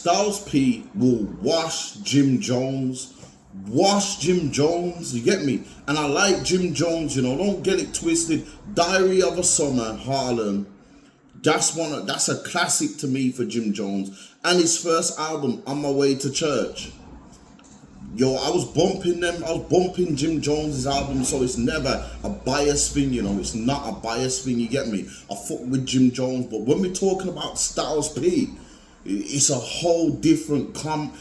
Styles P will wash Jim Jones. Wash Jim Jones, you get me? And I like Jim Jones, you know, don't get it twisted. Diary of a Summer, Harlem. That's a classic to me for Jim Jones. And his first album, On My Way to Church. Yo, I was bumping Jim Jones' album, so it's never a biased thing, you know, it's not a biased thing, you get me? I fuck with Jim Jones, but when we're talking about Styles P, it's a whole different convo,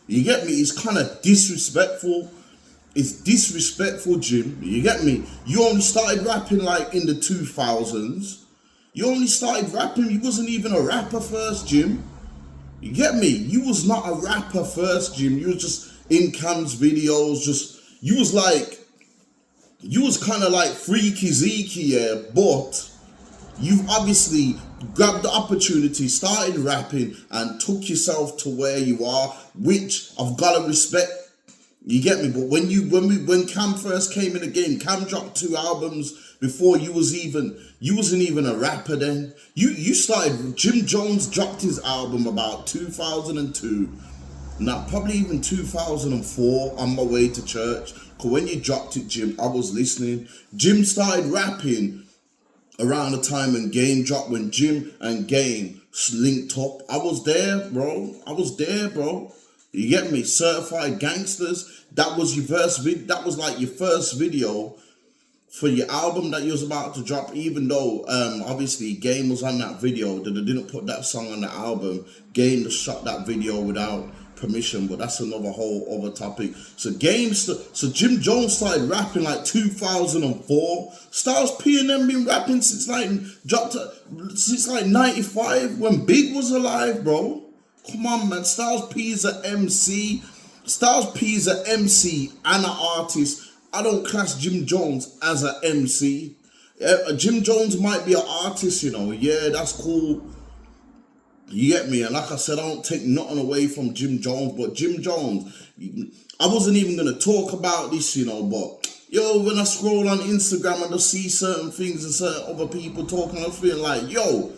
you get me? It's kind of disrespectful. It's disrespectful, Jim, you get me? You only started rapping like in the 2000s. You only started rapping, you wasn't even a rapper first, Jim. You get me? You was not a rapper first, Jim. You was just in Cam's videos, you was kind of like Freaky Zeke, yeah, but you've obviously grabbed the opportunity, started rapping, and took yourself to where you are, which I've gotta respect. You get me? But when Cam first came in the game, Cam dropped 2 albums before you wasn't even a rapper then. You started, Jim Jones dropped his album about 2002, not probably even 2004, On My Way to Church. Cause when you dropped it, Jim, I was listening. Jim started rapping around the time when Game dropped, when Jim and Game linked up. I was there, bro. You get me? Certified Gangsters. That was your first that was like your first video for your album that you was about to drop, even though obviously Game was on that video, that they didn't put that song on the album. Game just shot that video without permission, but that's another whole other topic. So Jim Jones started rapping like 2004. Styles P and them been rapping since like 95 when Big was alive, bro. Come on, man. Styles P is an MC. Styles P is an MC and an artist. I don't class Jim Jones as an MC. Jim Jones might be an artist, you know. Yeah, that's cool. You get me? And like I said, I don't take nothing away from Jim Jones. But Jim Jones, I wasn't even going to talk about this, you know. But, yo, when I scroll on Instagram and I see certain things and certain other people talking, I feel like, yo,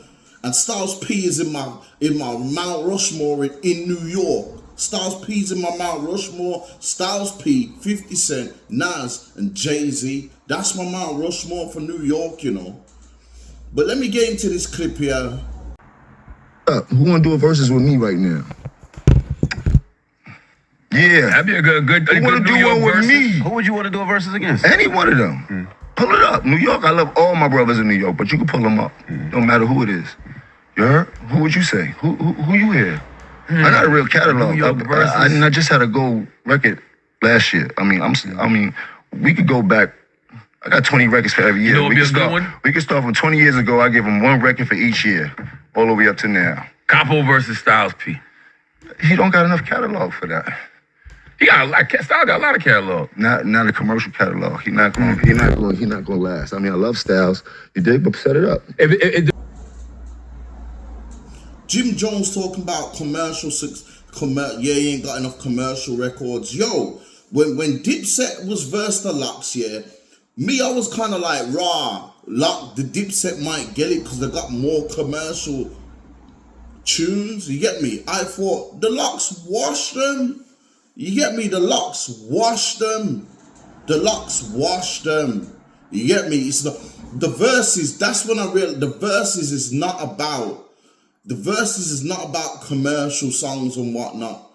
and Styles P is in my Mount Rushmore in New York. Styles P's in my Mount Rushmore. Styles P, 50 Cent, Nas, and Jay-Z. That's my Mount Rushmore for New York, you know. But let me get into this clip here. Who wanna do a versus with me right now? Yeah. That'd be a good Who wanna do one with me? Who would you want to do a versus against? Any one of them. Pull it up. New York, I love all my brothers in New York, but you can pull them up. Don't matter who it is. You heard? Who would you say? Who you hear? I got a real catalog. I just had a gold record last year. I mean, we could go back. I got 20 records for every year. You know what would be a good one? We could start from 20 years ago. I gave him 1 record for each year, all the way up to now. Capo versus Styles P. He don't got enough catalog for that. Styles got a lot of catalog. Not a commercial catalog. He not gonna last. I mean, I love Styles. You dig? But set it up. Jim Jones talking about he ain't got enough commercial records. Yo, when Dipset was versus the Lox, yeah, I was kind of like, the Dipset might get it because they got more commercial tunes, you get me? I thought the Lox washed them. You get me? The Lox washed them. You get me? It's the verses. That's when I realized the verses is not about commercial songs and whatnot.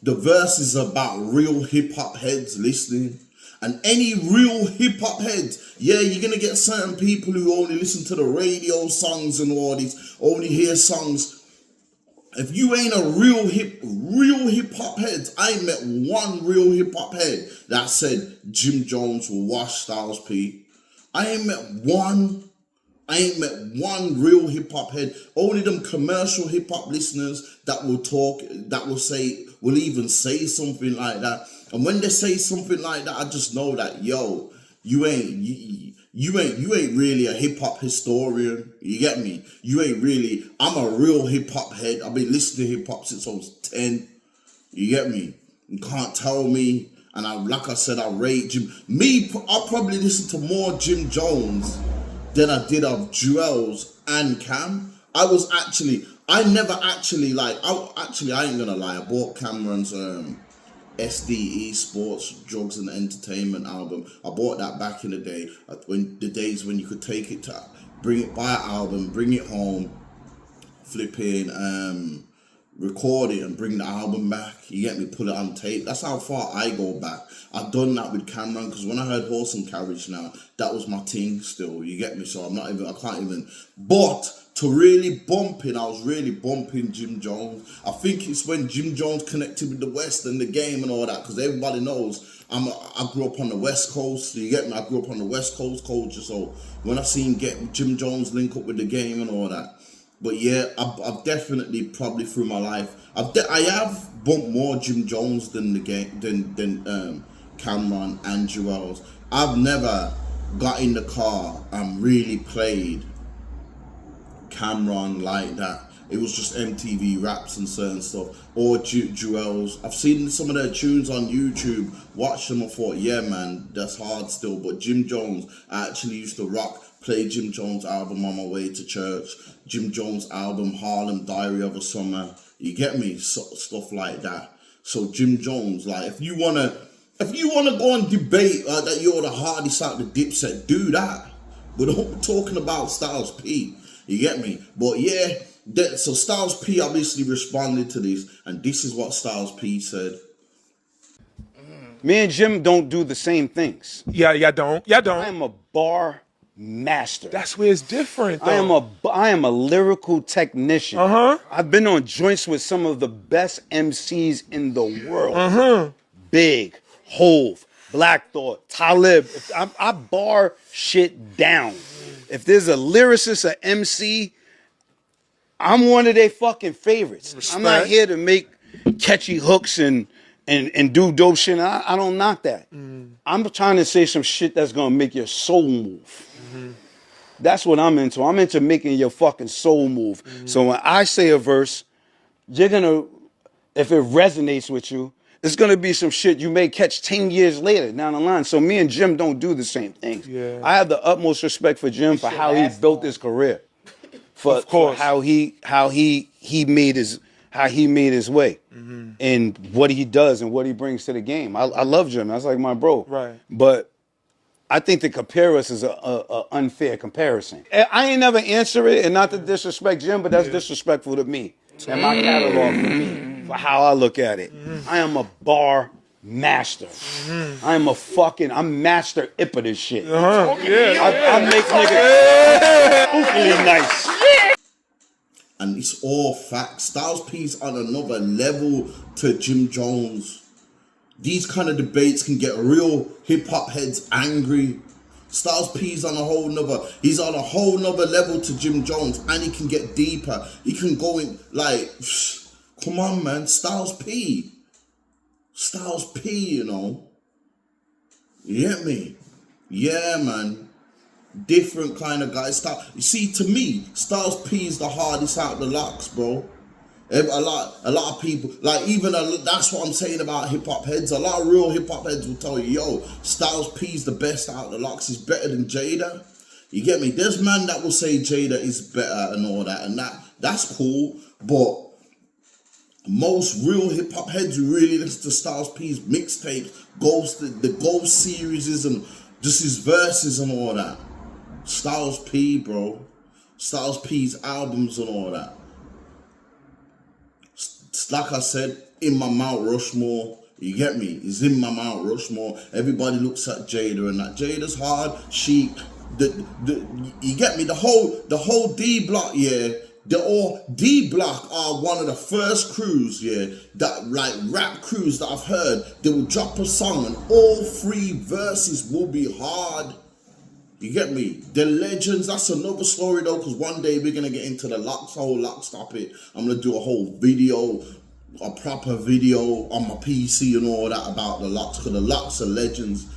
The verses are about real hip hop heads listening. And any real hip hop heads, yeah, you're gonna get certain people who only listen to the radio songs and all these, only hear songs. If you ain't a real hip hop head, I ain't met one real hip hop head that said Jim Jones will wash Styles P. I ain't met one real hip hop head. Only them commercial hip hop listeners that will talk, that will even say something like that. And when they say something like that, I just know that, yo, you ain't really a hip hop historian. You get me? You ain't really. I'm a real hip hop head. I've been listening to hip hop since I was 10. You get me? You can't tell me. And like I said, I rate Jim. I probably listen to more Jim Jones than I did of Juelz and Cam. I never actually like. I ain't gonna lie. I bought Cameron's SDE Sports Drugs and Entertainment album. I bought that back in the day, when the days when you could take it to buy an album, bring it home, flipping record it and bring the album back. You get me? Put it on tape. That's how far I go back. I've done that with Cameron, because when I heard Horse and Carriage now, that was my thing still. You get me? So I can't even. But to really bumping, I was really bumping Jim Jones. I think it's when Jim Jones connected with the West and the game and all that, because everybody knows I grew up on the West Coast. You get me? I grew up on the West Coast culture. So when I seen get Jim Jones link up with the game and all that. But yeah, I've definitely, probably through my life, I have bumped more Jim Jones than the game than Cameron and Jewels. I've never got in the car and really played Cameron like that. It was just MTV raps and certain stuff, or Jewels. I've seen some of their tunes on YouTube, watched them, I thought, yeah man, that's hard still. But Jim Jones, I actually used to play Jim Jones album on my way to church. Jim Jones album, Harlem Diary of a Summer. You get me? Stuff like that. So Jim Jones, like, if you wanna go and debate that you're the hardest out the Dipset, do that. But don't be talking about Styles P. You get me? But yeah, so Styles P obviously responded to this, and this is what Styles P said. Me and Jim don't do the same things. Yeah, y'all don't. I am a bar master. That's where it's different, though. I am a lyrical technician. I've been on joints with some of the best MCs in the world. Big, Hove, Black Thought, Talib. I bar shit down. If there's a lyricist, an MC, I'm one of their fucking favorites. Respect. I'm not here to make catchy hooks and do dope shit. I don't knock that. I'm trying to say some shit that's gonna make your soul move. That's what I'm into. I'm into making your fucking soul move. So when I say a verse, you're gonna, if it resonates with you, it's gonna be some shit you may catch 10 years later down the line. So me and Jim don't do the same things. Yeah. I have the utmost respect for Jim for how he built his career. For how he made his way, and what he does and what he brings to the game. I love Jim. That's like my bro. Right. But I think to compare us is a unfair comparison. I ain't never answer it, and not to disrespect Jim, but that's disrespectful to me and my catalog for me, for how I look at it. I am a bar master. I'm master ip of this shit. I make niggas spookily nice. And it's all facts. Styles P's on another level to Jim Jones. These kind of debates can get real hip-hop heads angry. Styles P's on a whole nother level to Jim Jones, and he can get deeper. He can go in, like, come on man, Styles P, you know. You get me? Yeah man. Different kind of guy. You see, to me, Styles P is the hardest out the locks, bro. A lot of people, like, that's what I'm saying about hip hop heads. A lot of real hip hop heads will tell you, yo, Styles P's the best out the locks. He's better than Jada. You get me? There's man that will say Jada is better and all that, and that's cool. But most real hip hop heads who really listen to Styles P's mixtapes, the Ghost series and just his verses and all that. Styles P, bro. Styles P's albums and all that. Like I said, in my Mount Rushmore. You get me? He's in my Mount Rushmore. Everybody looks at Jada and that. Jada's hard. Chic. You get me? The whole D Block, yeah. D Block are one of the first crews, yeah, that, like, rap crews that I've heard. They will drop a song and all 3 verses will be hard. You get me? The Legends, that's another story though, because one day we're going to get into the whole Lock Stop It. I'm going to do a whole video, a proper video on my PC and all that about the Locks, because the Locks are legends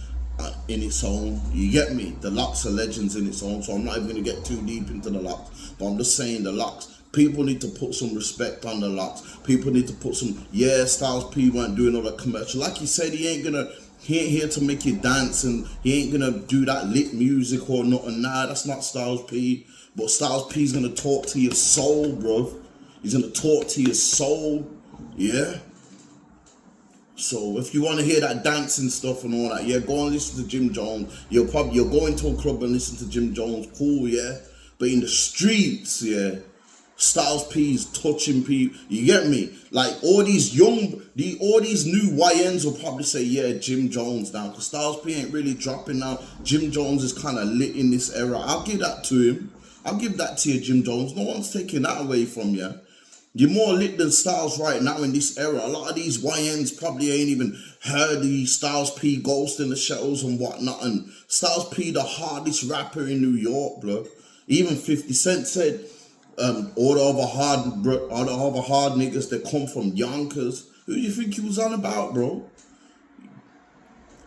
in its own. You get me? The Locks are legends in its own, so I'm not even going to get too deep into the Locks, but I'm just saying the Locks. People need to put some respect on the Locks. People need to put some, Styles P weren't doing all that commercial. Like he said, he ain't gonna He ain't here to make you dance, and he ain't gonna do that lit music or nothing. Nah, that's not Styles P. But Styles P's gonna talk to your soul, bro. He's gonna talk to your soul, yeah. So if you want to hear that dancing stuff and all that, yeah, go and listen to Jim Jones. You'll go into a club and listen to Jim Jones, cool, yeah. But in the streets, yeah, Styles P's touching people. You get me? Like all these new YNs will probably say, yeah, Jim Jones now, because Styles P ain't really dropping now. Jim Jones is kind of lit in this era. I'll give that to him. I'll give that to you, Jim Jones. No one's taking that away from you. You're more lit than Styles right now in this era. A lot of these YNs probably ain't even heard the Styles P Ghost in the Shadows and whatnot. And Styles P, the hardest rapper in New York, bro. Even 50 Cent said, all the other hard niggas that come from Yonkers. Who do you think he was on about, bro?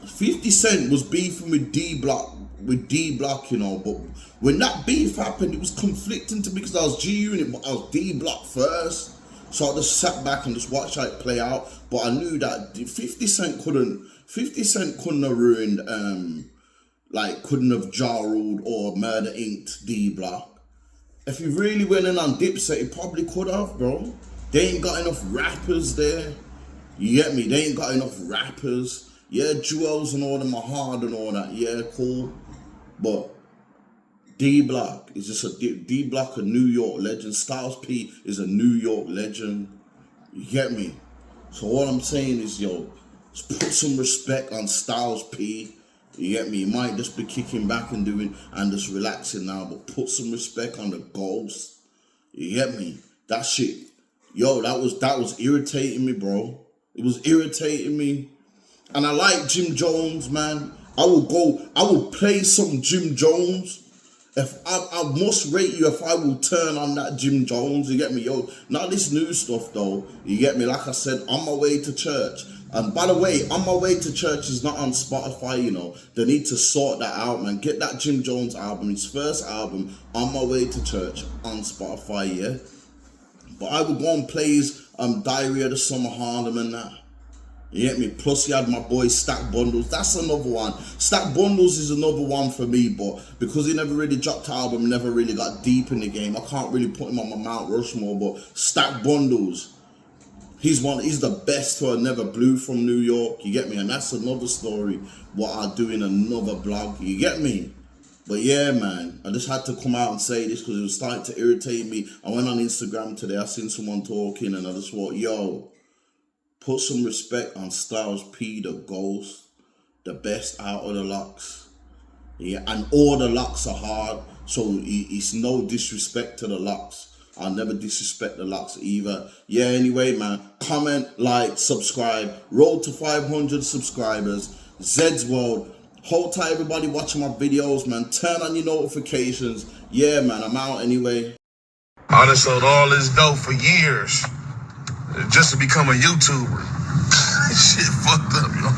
50 Cent was beefing with D-Block, you know, but when that beef happened, it was conflicting to me because I was G-Unit, but I was D-Block first. So I just sat back and just watched how it play out. But I knew that 50 Cent couldn't have ruined, couldn't have Ja Ruled or Murder Ink'd D-Block. If he really went in on Dipset, he probably could have, bro. They ain't got enough rappers there. You get me? They ain't got enough rappers. Yeah, Jewels and all them are hard and all that. Yeah, cool. But D-Block is just D-Block, a New York legend. Styles P is a New York legend. You get me? So all I'm saying is, yo, just put some respect on Styles P. You get me? You might just be kicking back and just relaxing now, but put some respect on the Ghost. You get me? That shit, yo, that was irritating me, bro. It was irritating me. And I like Jim Jones, man. I will play some Jim Jones. If I must rate you if I will turn on that Jim Jones, you get me? Yo, not this new stuff though. You get me? Like I said, on my way to church. And by the way, On My Way to Church is not on Spotify, you know. They need to sort that out, man. Get that Jim Jones album, his first album, On My Way to Church, on Spotify, yeah. But I would go and play his Diary of the Summer Harlem and that. You get me? Plus he had my boy Stack Bundles. That's another one. Stack Bundles is another one for me, but because he never really dropped an album, never really got deep in the game, I can't really put him on my Mount Rushmore, but Stack Bundles, he's the best who never blew from New York, you get me? And that's another story, what I do in another blog, you get me? But yeah, man, I just had to come out and say this because it was starting to irritate me. I went on Instagram today, I seen someone talking and I just thought, yo, put some respect on Styles P, the Ghost, the best out of the locks. Yeah, and all the locks are hard, so it's no disrespect to the locks. I'll never disrespect the locks either. Yeah, anyway, man, comment, like, subscribe. Road to 500 subscribers. Zed's World. Hold tight, everybody watching my videos, man. Turn on your notifications. Yeah, man, I'm out anyway. I done sold all this dope for years just to become a YouTuber. Shit fucked up, y'all.